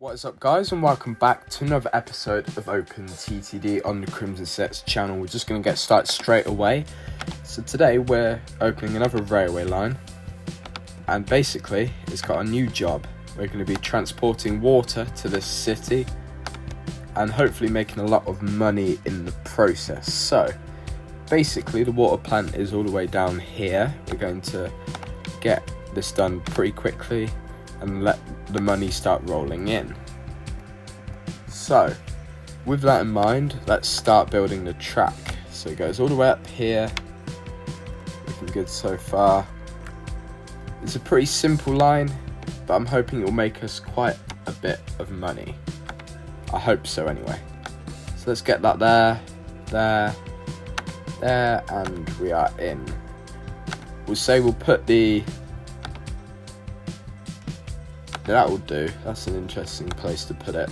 What is up, guys, and welcome back to another episode of OPENTTD on the CrimsonCX channel. We're just going to get started straight away. So today we're opening another railway line, and basically it's got a new job. We're going to be transporting water to this city and hopefully making a lot of money in the process. So basically the water plant is all the way down here. We're going to get this done pretty quickly and let the money start rolling in. So with that in mind, let's start building the track. So it goes all the way up here. Looking good so far. It's a pretty simple line, but I'm hoping it will make us quite a bit of money. I hope so anyway. So let's get that there, and we are in. We'll say we'll put that will do. That's an interesting place to put it.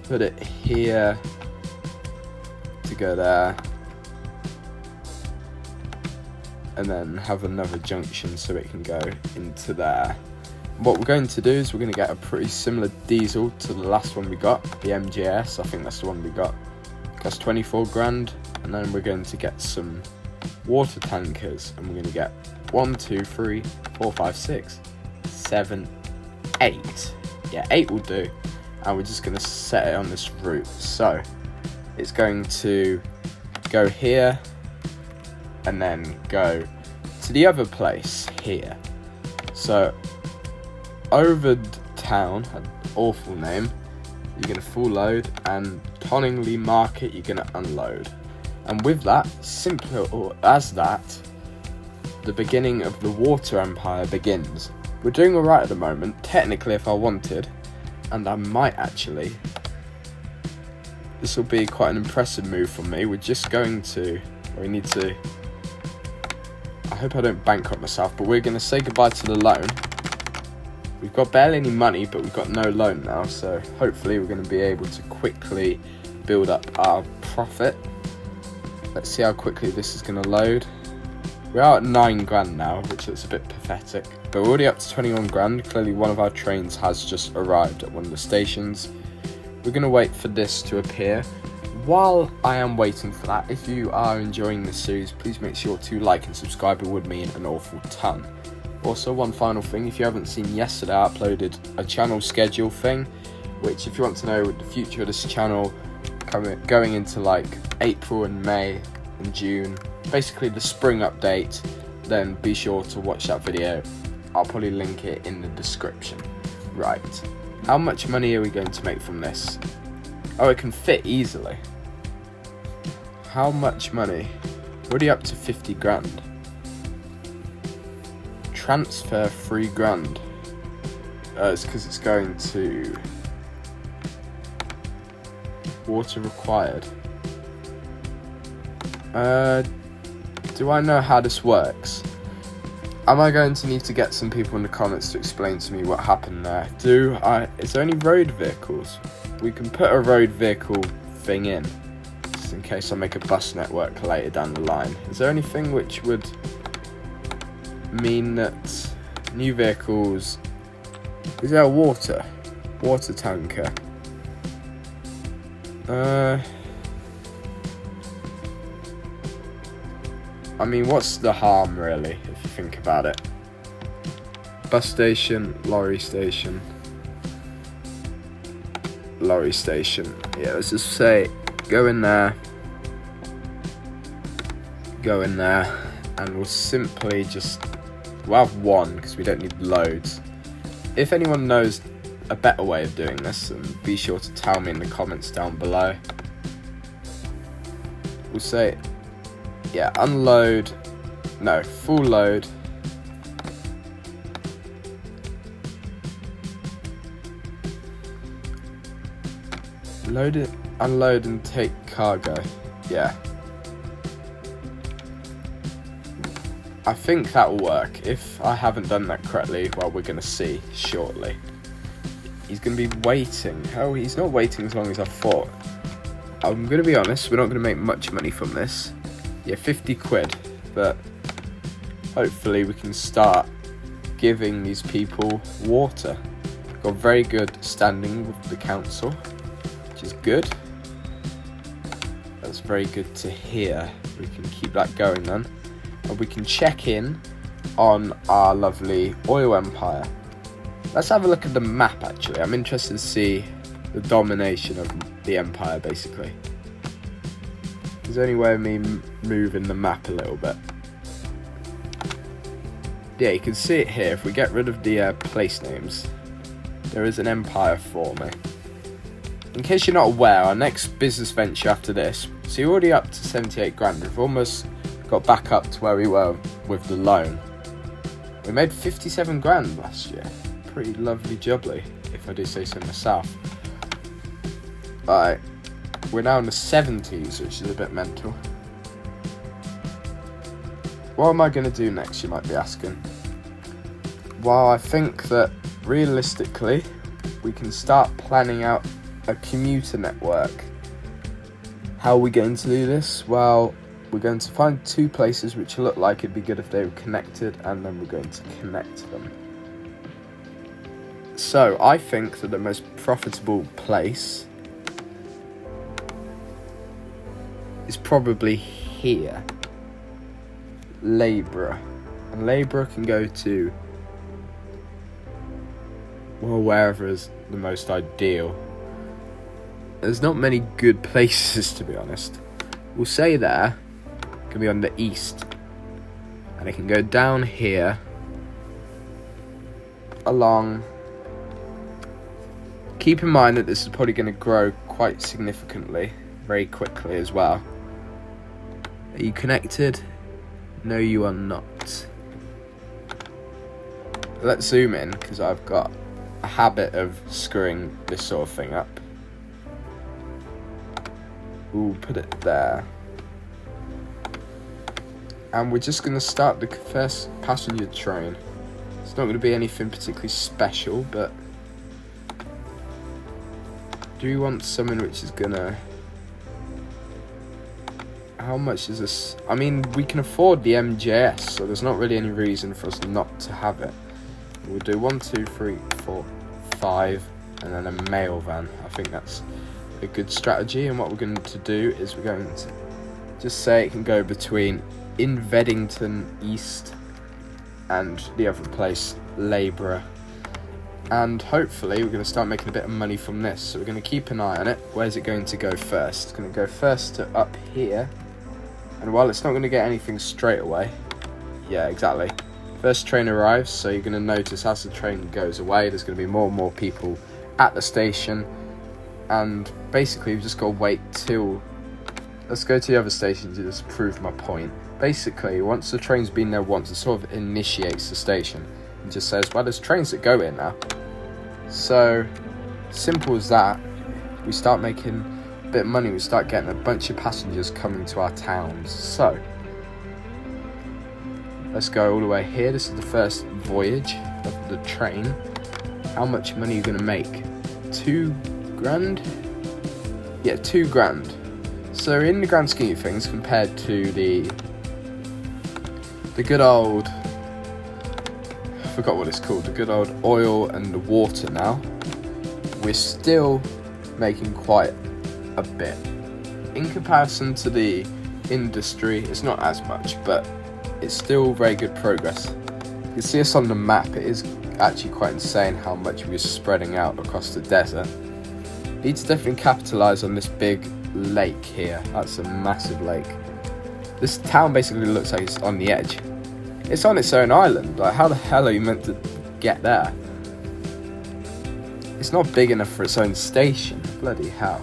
Put it here to go there, and then have another junction so it can go into there. What we're going to do is we're going to get a pretty similar diesel to the last one we got, the MJS. I think that's the one we got. Cost 24 grand, and then we're going to get some water tankers, and we're going to get 1, 2, 3, 4, 5, 6, 7, 8. Yeah, 8 will do, and we're just going to set it on this route. So it's going to go here and then go to the other place here. So over town, an awful name, you're going to full load, and Tonningley Market you're going to unload. And with that, simple as that, the beginning of the water empire begins. We're doing alright at the moment. Technically, if I wanted, and I might actually, this will be quite an impressive move for me. We need to, I hope I don't bankrupt myself, but we're going to say goodbye to the loan. We've got barely any money, but we've got no loan now, so hopefully we're going to be able to quickly build up our profit. Let's see how quickly this is going to load. We are at 9 grand now, which looks a bit pathetic, but we're already up to 21 grand. Clearly one of our trains has just arrived at one of the stations. We're going to wait for this to appear. While I am waiting for that, if you are enjoying this series, please make sure to like and subscribe. It would mean an awful ton. Also, one final thing, if you haven't seen yesterday, I uploaded a channel schedule thing, which if you want to know the future of this channel, going into like April and May and June, basically the spring update, then be sure to watch that video. I'll probably link it in the description. Right, how much money are we going to make from this? Oh, it can fit easily. How much money? We're already up to 50 grand. Transfer 3 grand. It's because it's going to water required. Do I know how this works? Am I going to need to get some people in the comments to explain to me what happened there? Is there any road vehicles? We can put a road vehicle thing in, just in case I make a bus network later down the line. Is there anything which would mean that new vehicles... Is there a water tanker? I mean, what's the harm, really, if you think about it? Bus station, lorry station. Lorry station. Yeah, let's just say, go in there, and we'll simply we'll have one, because we don't need loads. If anyone knows a better way of doing this, then be sure to tell me in the comments down below. We'll say, yeah, full load. Load it, unload and take cargo. Yeah. I think that will work. If I haven't done that correctly, well, we're going to see shortly. He's going to be waiting. Oh, he's not waiting as long as I thought. I'm going to be honest, we're not going to make much money from this. Yeah, 50 quid, but hopefully we can start giving these people water. got very good standing with the council, which is good. That's very good to hear. We can keep that going then. And we can check in on our lovely oil empire. Let's have a look at the map actually. I'm interested to see the domination of the empire basically. There's the only way of me moving the map a little bit. Yeah, you can see it here. If we get rid of the place names, there is an empire forming. In case you're not aware, our next business venture after this, so you're already up to 78 grand. We've almost got back up to where we were with the loan. We made 57 grand last year. Pretty lovely jubbly, if I do say so myself. Alright, we're now in the 70s, which is a bit mental. What am I going to do next, you might be asking? Well, I think that realistically, we can start planning out a commuter network. How are we going to do this? Well, we're going to find two places which look like it'd be good if they were connected, and then we're going to connect them. So, I think that the most profitable place is probably here. Labourer. And labourer can go to, well, wherever is the most ideal. There's not many good places, to be honest. We'll say there can be on the east, and it can go down here along. Keep in mind that this is probably going to grow quite significantly very quickly as well. Are you connected? No, you are not. Let's zoom in, because I've got a habit of screwing this sort of thing up. We'll put it there. And we're just going to start the first passenger train. It's not going to be anything particularly special, but do you want something which is going to... How much is this? I mean, we can afford the MJS, so there's not really any reason for us not to have it. We'll do 1, 2, 3, 4, 5, and then a mail van. I think that's a good strategy, and what we're going to do is we're going to just say it can go between in Veddington East and the other place, Labourer. And hopefully we're going to start making a bit of money from this, so we're going to keep an eye on it. Where's it going to go first? It's going to go first to up here. And while it's not going to get anything straight away, yeah, exactly. First train arrives, so you're going to notice as the train goes away, there's going to be more and more people at the station. And basically, we've just got to wait till... Let's go to the other station to just prove my point. Basically, once the train's been there once, it sort of initiates the station. And just says, well, there's trains that go in now. So, simple as that. We start making a bit of money, we start getting a bunch of passengers coming to our towns. So, let's go all the way here. This is the first voyage of the train. How much money are you going to make? 2 grand? Yeah, 2 grand. So in the grand scheme of things, compared to the good old, I forgot what it's called, the good old oil and the water now, we're still making quite a bit. In comparison to the industry, it's not as much, but it's still very good progress. You can see us on the map, it is actually quite insane how much we're spreading out across the desert. Need to definitely capitalise on this big lake here. That's a massive lake. This town basically looks like it's on the edge. It's on its own island. Like, how the hell are you meant to get there? It's not big enough for its own station. Bloody hell.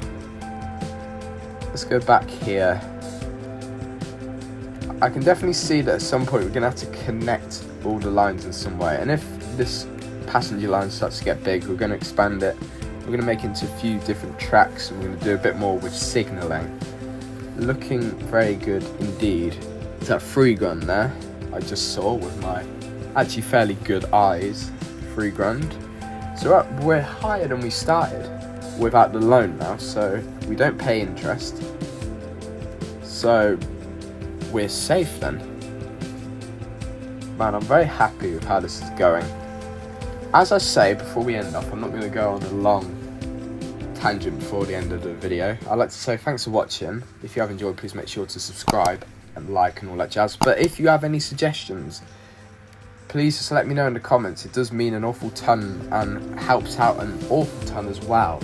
Let's go back here. I can definitely see that at some point we're going to have to connect all the lines in some way. And if this passenger line starts to get big, we're going to expand it. We're going to make it into a few different tracks, and we're going to do a bit more with signalling. Looking very good indeed. Is that free gun there? I just saw with my actually fairly good eyes. 3 grand. So we're higher than we started without the loan now, so we don't pay interest. So we're safe then. Man, I'm very happy with how this is going. as I say before we end off, I'm not going to go on a long tangent before the end of the video. I'd like to say thanks for watching. If you have enjoyed, please make sure to subscribe and like and all that jazz. But if you have any suggestions, please just let me know in the comments. It does mean an awful ton and helps out an awful ton as well.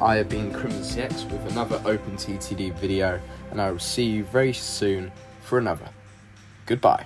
I have been CrimsonCX with another OpenTTD video, and I will see you very soon for another. Goodbye.